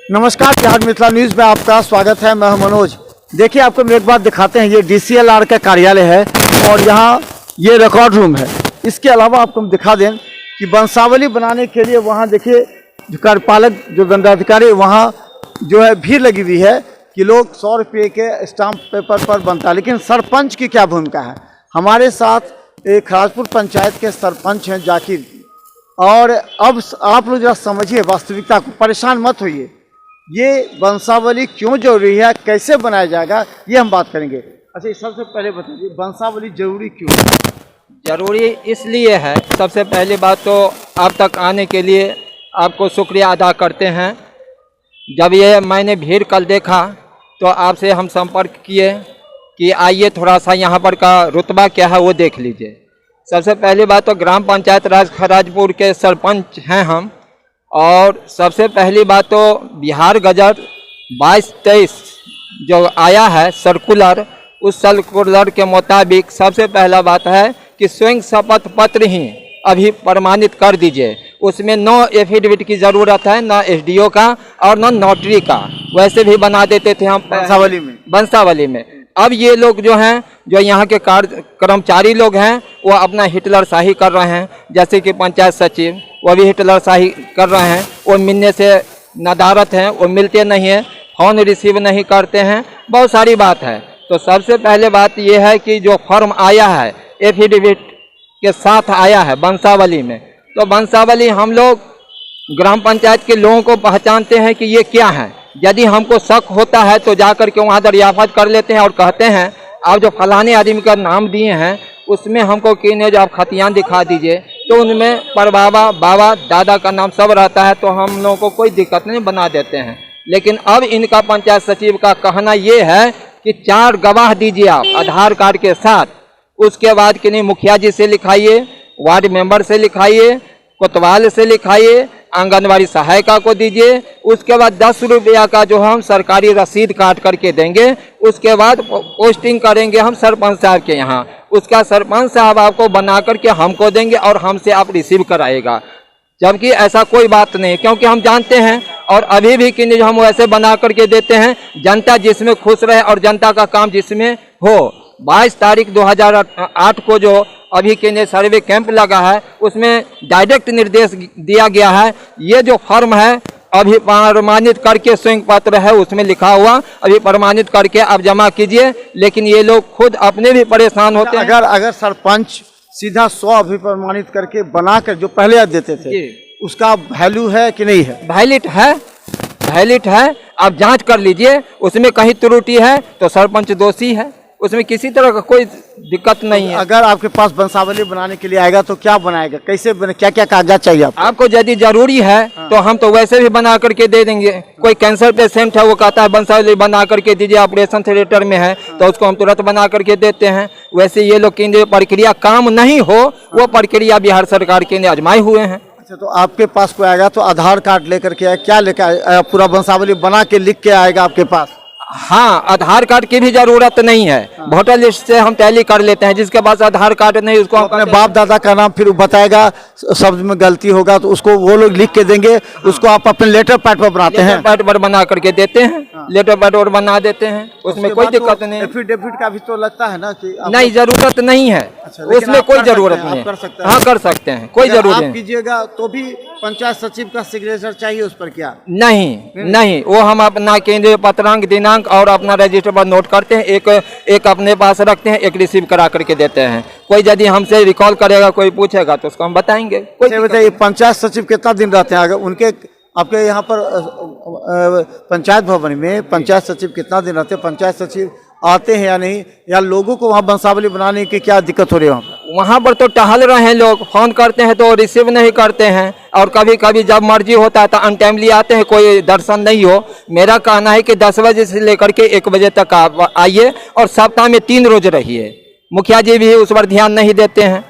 नमस्कार, बिहार मिथिला न्यूज़ में आपका स्वागत है। मैं हूं मनोज। देखिए, आपको हम एक बात दिखाते हैं। ये DCLR का कार्यालय है और यहाँ ये रिकॉर्ड रूम है। इसके अलावा आपको हम दिखा दें कि वंशावली बनाने के लिए वहाँ देखिए जो कार्यपालक जो दंडाधिकारी वहाँ जो है भीड़ लगी हुई है कि लोग 100 रुपये के स्टाम्प पेपर पर बनता है। लेकिन सरपंच की क्या भूमिका है? हमारे साथ एक खराजपुर पंचायत के सरपंच हैं जाकिर, और अब आप लोग जरा समझिए वास्तविकता को, परेशान मत होइए। ये वंशावली क्यों जरूरी है, कैसे बनाया जाएगा, ये हम बात करेंगे। अच्छा, सबसे पहले बताइए वंशावली जरूरी क्यों है? जरूरी इसलिए है, सबसे पहली बात तो आप तक आने के लिए आपको शुक्रिया अदा करते हैं। जब ये मैंने भीड़ कल देखा तो आपसे हम संपर्क किए कि आइए थोड़ा सा यहाँ पर का रुतबा क्या है वो देख लीजिए। सबसे पहली बात तो ग्राम पंचायत राज खराजपुर के सरपंच हैं हम, और सबसे पहली बात तो बिहार गजट 22-23 जो आया है सर्कुलर, उस सर्कुलर के मुताबिक सबसे पहला बात है कि स्वयं शपथ पत्र ही अभी प्रमाणित कर दीजिए। उसमें नो एफिडेविट की ज़रूरत है, ना SDO का और ना नोटरी का। वैसे भी बना देते थे हम वंशावली में। अब ये लोग जो हैं, जो यहाँ के कर्मचारी लोग हैं, वो अपना हिटलर शाही कर रहे हैं। जैसे कि पंचायत सचिव, वो भी हिटलर शाही कर रहे हैं। वो मिलने से नदारत हैं, वो मिलते नहीं हैं, फ़ोन रिसीव नहीं करते हैं, बहुत सारी बात है। तो सबसे पहले बात ये है कि जो फॉर्म आया है एफिडेविट के साथ आया है वंशावली में, तो वंशावली हम लोग ग्राम पंचायत के लोगों को पहचानते हैं कि ये क्या है। यदि हमको शक होता है तो जाकर के वहाँ दरियाफत कर लेते हैं और कहते हैं आप जो फलाने आदमी का नाम दिए हैं उसमें हमको किन्हें जो आप खतियान दिखा दीजिए, तो उनमें परबाबा, बाबा, दादा का नाम सब रहता है, तो हम लोगों को कोई दिक्कत नहीं, बना देते हैं। लेकिन अब इनका पंचायत सचिव का कहना ये है कि 4 गवाह दीजिए आप आधार कार्ड के साथ। उसके बाद कि नहीं, मुखिया जी से लिखाइए, वार्ड मेंबर से लिखाइए, कोतवाल से लिखाइए, आंगनवाड़ी सहायिका को दीजिए। उसके बाद 10 रुपया का जो हम सरकारी रसीद काट करके देंगे। उसके बाद पोस्टिंग करेंगे हम सरपंच साहब के यहाँ। उसका सरपंच साहब आपको बना करके हमको देंगे और हमसे आप रिसीव कराएगा। जबकि ऐसा कोई बात नहीं, क्योंकि हम जानते हैं और अभी भी कि हम वैसे बना करके देते हैं, जनता जिसमें खुश रहे और जनता का काम जिसमें हो। 22 तारीख 2008 को जो अभी के सर्वे कैंप लगा है, उसमें डायरेक्ट निर्देश दिया गया है, ये जो फॉर्म है अभी प्रमाणित करके, स्वयं पत्र है उसमें लिखा हुआ, अभी प्रमाणित करके आप जमा कीजिए। लेकिन ये लोग खुद अपने भी परेशान होते हैं। अगर सरपंच सीधा 100 अभी प्रमाणित करके बनाकर जो पहले देते थे, उसका वैल्यू है कि नहीं है? वैलिड है। आप जांच कर लीजिए, उसमें कहीं त्रुटि है तो सरपंच दोषी है, उसमें किसी तरह का कोई दिक्कत नहीं है। अगर आपके पास वंशावली बनाने के लिए आएगा तो क्या बनाएगा, कैसे बने, क्या क्या कागजात चाहिए आपको? यदि जरूरी है तो हम तो वैसे भी बना करके दे देंगे। कोई कैंसर पेशेंट है, वो कहता है वंशावली बना करके दीजिए, ऑपरेशन थिएटर में है, तो उसको हम तुरंत बना करके देते हैं। वैसे ये लोग केंद्रीय प्रक्रिया काम नहीं हो, वो प्रक्रिया बिहार सरकार के आजमाए हुए हैं। अच्छा, तो आपके पास कोई आएगा तो आधार कार्ड लेकर के आए, क्या लेकर आए? पूरा वंशावली बना के लिख के आएगा आपके पास? हाँ, आधार कार्ड की भी जरूरत नहीं है, वोटर लिस्ट से हम टैली कर लेते हैं। जिसके पास आधार कार्ड नहीं उसको हम अपने बाप दादा का नाम फिर बताएगा, शब्द में गलती होगा तो उसको वो लोग लिख के देंगे। उसको आप अपने लेटर पैड पर बनाते हैं, पैड पर बना करके देते हैं। लेटर पैड और बना देते हैं, उसमें कोई दिक्कत नहीं। एफिडेविट का भी तो लगता है ना कि नहीं, जरूरत नहीं है। उसमें कोई जरूरत नहीं है। हाँ, कर सकते हैं, कोई जरूरत नहीं। कीजिएगा तो भी पंचायत सचिव का सिग्नेचर चाहिए उस पर? क्या नहीं, वो हम अपना केंद्रीय पत्रांक, दिनांक और अपना रजिस्टर पर नोट करते हैं। एक अपने पास रखते हैं, एक रिसीव करा करके देते हैं। कोई यदि हमसे रिकॉल करेगा, कोई पूछेगा तो उसको हम बताएंगे। बताइए, पंचायत सचिव कितना दिन रहते हैं? अगर उनके आपके यहाँ पर पंचायत भवन में पंचायत सचिव कितना दिन रहते हैं? पंचायत सचिव आते हैं या नहीं, या लोगों को वहाँ वंशावली बनाने की क्या दिक्कत हो रही है? वहाँ पर तो टहल रहे हैं लोग, फोन करते हैं तो रिसीव नहीं करते हैं, और कभी कभी जब मर्जी होता है तो अनटाइमली आते हैं, कोई दर्शन नहीं हो। मेरा कहना है कि 10 बजे से लेकर के 1 बजे तक आप आइए और सप्ताह में 3 रोज रहिए। मुखिया जी भी उस पर ध्यान नहीं देते हैं।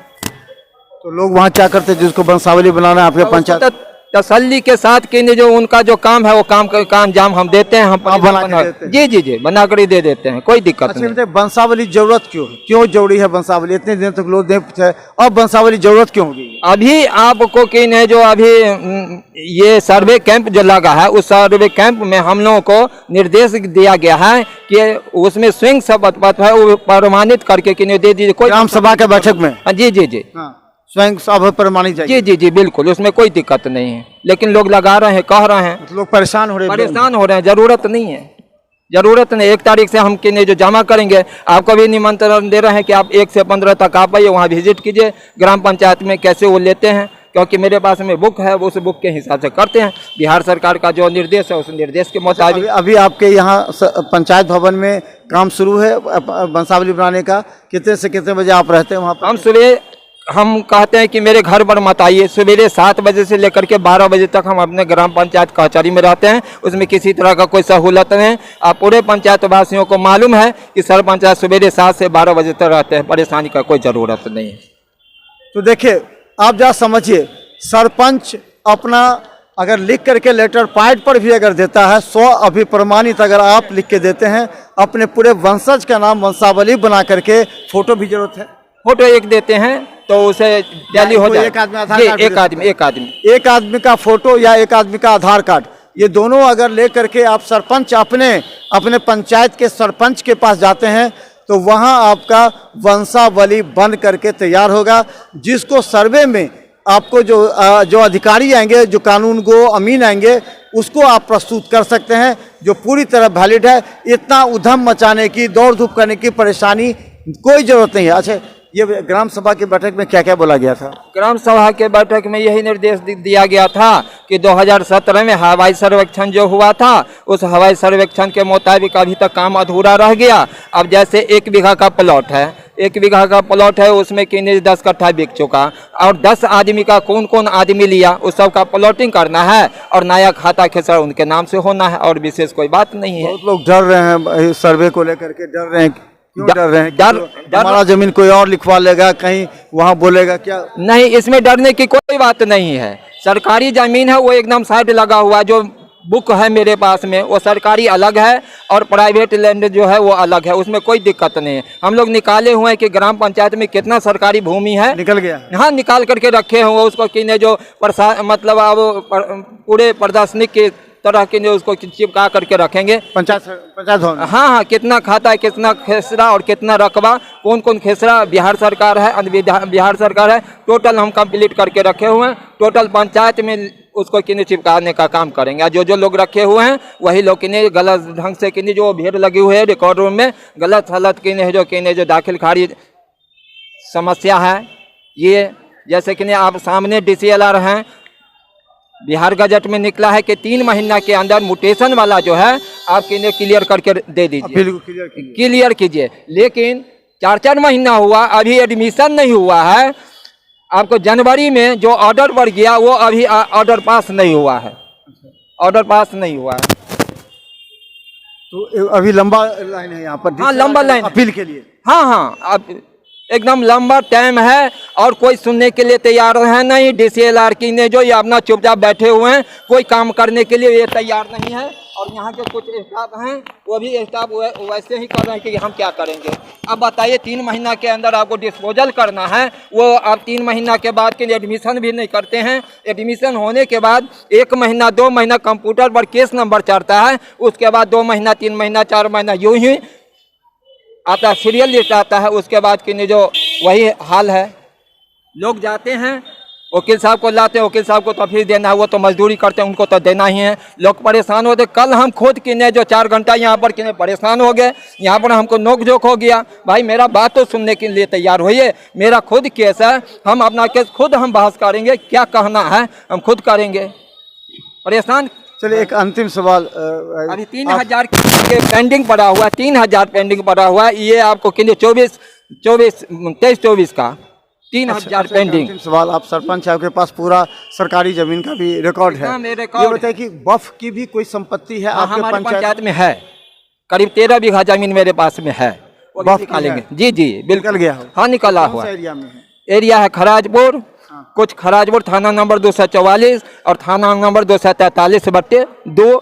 तो लोग वहाँ क्या करते हैं जिसको वंशावली बनाना है आपके पंचायत? तसल्ली के साथ कि जो उनका जो काम है वो काम जाम हम देते हैं, हम आप बना के देते हैं? जी जी जी बना कर ही दे देते हैं, कोई दिक्कत अच्छा नहीं। बताइए, वंशावली जरूरत क्यों है? क्यों जरूरी है वंशावली? इतने दिन तक लोग नहीं पूछे, अब वंशावली जरूरत क्यों होगी? अभी आपको कि ने जो अभी ये सर्वे कैंप जो लगा है, उस सर्वे कैंप में हम लोगों को निर्देश दिया गया है कि उसमें स्विंग शपथ पत्र है वो प्रमाणित करके कि दे दीजिए। कोई ग्राम सभा के बैठक में हाँ, जी जी जी स्वयं सभा प्रमाणित जाएगी। जी जी जी बिल्कुल, उसमें कोई दिक्कत नहीं है, लेकिन लोग लगा रहे हैं, कह रहे हैं, लोग परेशान हो रहे हैं। परेशान हो रहे हैं। जरूरत नहीं है, जरूरत नहीं। 1 तारीख से हम किन्ने जो जमा करेंगे, आपको भी निमंत्रण दे रहे हैं कि आप 1 से 15 तक आप आइए, वहाँ विजिट कीजिए ग्राम पंचायत में कैसे वो लेते हैं, क्योंकि मेरे पास में बुक है, वो उस बुक के हिसाब से करते हैं। बिहार सरकार का जो निर्देश है उस निर्देश के मुताबिक। अभी आपके यहाँ पंचायत भवन में काम शुरू है वंशावली बनाने का? कितने से कितने बजे आप रहते हैं वहाँ पर? हम सुबह हम कहते हैं कि मेरे घर पर मत आइए, सवेरे 7 बजे से लेकर के 12 बजे तक हम अपने ग्राम पंचायत कचहरी में रहते हैं। उसमें किसी तरह का कोई सहूलत नहीं। आप पूरे पंचायत वासियों को मालूम है कि सरपंच सवेरे 7 से 12 बजे तक रहते हैं, परेशानी का कोई ज़रूरत नहीं है। तो देखिए, आप जा समझिए, सरपंच अपना अगर लिख करके लेटर पैड पर भी अगर देता है, 100 अभी प्रमाणित अगर आप लिख के देते हैं अपने पूरे वंशज का नाम वंशावली बना करके, फोटो भी जरूरत है, फोटो एक देते हैं तो उसे टैली हो जाए। एक आदमी आधार कार्ड एक आदमी का फोटो या एक आदमी का आधार कार्ड, ये दोनों अगर ले करके आप सरपंच अपने पंचायत के सरपंच के पास जाते हैं तो वहाँ आपका वंशावली बन करके तैयार होगा, जिसको सर्वे में आपको जो अधिकारी आएंगे, जो कानून गो अमीन आएंगे, उसको आप प्रस्तुत कर सकते हैं, जो पूरी तरह वैलिड है। इतना उधम मचाने की, दौड़ धूप करने की परेशानी कोई जरूरत नहीं है। अच्छा, ये ग्राम सभा की बैठक में क्या क्या बोला गया था? ग्राम सभा के बैठक में यही निर्देश दिया गया था कि 2017 में हवाई सर्वेक्षण जो हुआ था, उस हवाई सर्वेक्षण के मुताबिक अभी तक काम अधूरा रह गया। अब जैसे 1 बीघा का प्लॉट है, 1 बीघा का प्लॉट है, उसमें कि 10 कट्ठा बिक चुका, और 10 आदमी का कौन कौन आदमी लिया, उस सब का प्लॉटिंग करना है और नया खाता खेसरा उनके नाम से होना है, और विशेष कोई बात नहीं है। बहुत लोग डर रहे हैं सर्वे को लेकर के, डर रहे हैं। क्यों डर रहे हैं? हमारा जमीन कोई और लिखवा लेगा, कहीं वहाँ बोलेगा क्या? नहीं, इसमें डरने की कोई बात नहीं है। सरकारी जमीन है, वो एकदम साइड लगा हुआ। जो बुक है मेरे पास में वो सरकारी अलग है और प्राइवेट लैंड जो है वो अलग है, उसमें कोई दिक्कत नहीं है। हम लोग निकाले हुए हैं कि ग्राम पंचायत में कितना सरकारी भूमि है, निकल गया। हाँ, निकाल करके रखे हुए उसको कि ने जो मतलब अब पूरे प्रदर्शनी के तरह के उसको चिपका करके रखेंगे पंचायत भवन। हाँ हाँ, कितना खाता है, कितना खेसरा और कितना रकबा, कौन कौन खेसरा बिहार सरकार है, बिहार सरकार है, टोटल हम कंप्लीट करके रखे हुए हैं। टोटल पंचायत में उसको किन्हीं चिपकाने का काम करेंगे। जो लोग रखे हुए हैं वही लोग किन्हीं गलत ढंग से किन्हीं जो भीड़ लगी हुई है रिकॉर्ड रूम में, गलत हालत किन्हीं जो दाखिल खारिज समस्या है, ये जैसे कि आप सामने DCLR हैं, बिहार गजट में निकला है कि 3 महीना के अंदर म्यूटेशन वाला जो है आप किन्हें क्लियर करके दे दीजिए, क्लियर कीजिए। लेकिन 4 महीना हुआ, अभी एडमिशन नहीं हुआ है। आपको जनवरी में जो ऑर्डर बढ़ गया वो अभी ऑर्डर पास नहीं हुआ है, ऑर्डर पास नहीं हुआ है। तो अभी लंबा लाइन है यहाँ पर? हाँ, लंबा लाइन अपील के लिए। हाँ हाँ, अब एकदम लंबा टाइम है और कोई सुनने के लिए तैयार है नहीं। DCLR की ने जो ये अपना चुपचाप बैठे हुए हैं, कोई काम करने के लिए ये तैयार नहीं है। और यहाँ के कुछ स्टाफ हैं, वो भी स्टाफ वैसे ही कर रहे हैं कि हम क्या करेंगे। अब बताइए, 3 महीना के अंदर आपको डिस्पोजल करना है, वो आप 3 महीना के बाद के लिए एडमिशन भी नहीं करते हैं। एडमिशन होने के बाद 1 महीना 2 महीना कंप्यूटर पर केस नंबर चढ़ता है, उसके बाद 2 महीना 3 महीना 4 महीना यूं ही आता, सीरियल लिस्ट आता है। उसके बाद कि जो वही हाल है, लोग जाते हैं वकील साहब को लाते हैं, वकील साहब को तो फीस देना है, वो तो मजदूरी करते हैं, उनको तो देना ही है। लोग परेशान होते। कल हम खुद किने जो 4 घंटा यहाँ पर किने परेशान हो गए, यहाँ पर हमको नोक झोंक हो गया। भाई मेरा बात तो सुनने के लिए तैयार होइए, मेरा खुद केस है, हम अपना केस खुद हम बहस करेंगे, क्या कहना है हम खुद करेंगे। परेशान। चलिए, एक अंतिम सवाल, अभी 3000 के पेंडिंग पड़ा हुआ है, 3000 पेंडिंग पड़ा हुआ है। ये आपको किन्ने 23-24 का 3000 पेंडिंग। सवाल, आप सरपंच आपके पास पूरा सरकारी जमीन का भी रिकॉर्ड है? हाँ, मेरे रिकॉर्ड। ये बताइए कि वक्फ की भी कोई संपत्ति है? हाँ, आपके पंचायत में है, करीब 13 बीघा जमीन मेरे पास में है, वो निकालेंगे। जी जी बिल्कुल गया। हाँ, निकला हुआ एरिया में है। एरिया है खराजपुर, कुछ खराजपुर थाना नंबर 244 और थाना नंबर 243/2